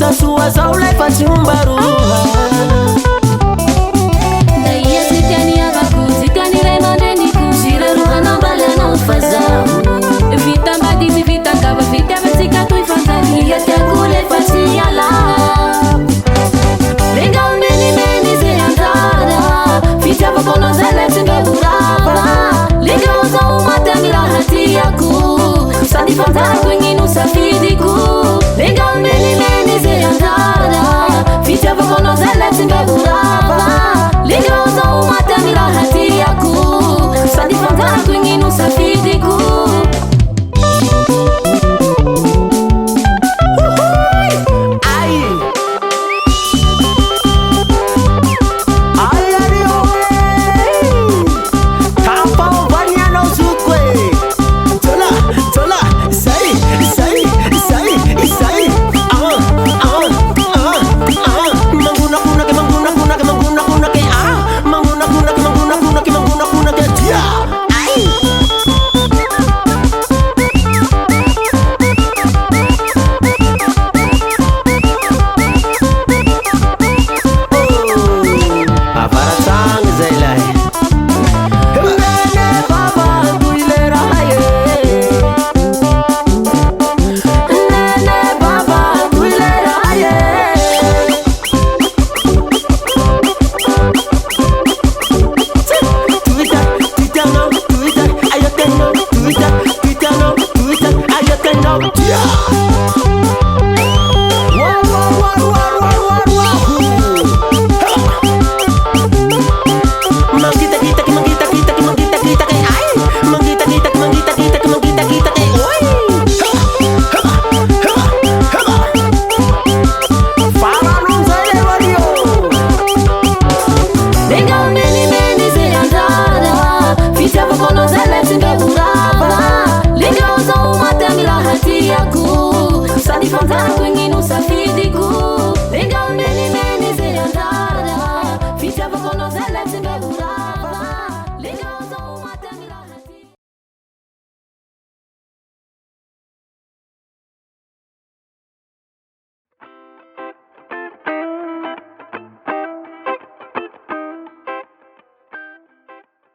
Asa soa zao lefa tsy hombaroha. Da ia tsy tiany avako, tsy tiany ray aman-dreniko, sirarohanao mba lanao fa zaho vita mbady tsy vita kava, vita avatsika toy fanjany. Ia tiako lefa tsy ala, venga menimeny zay anjara, fitiavako anao zay le tsy mba horava. Ligrao zao maty amy raha tiako, sady fanjarako igny no safidiko. Venga menimeny zay anjara, fitiavako anao zay le tsy mba horava. Ligrao zao maty amy raha tiako, sady fanjarako igny no safidiko. Sadi fanzara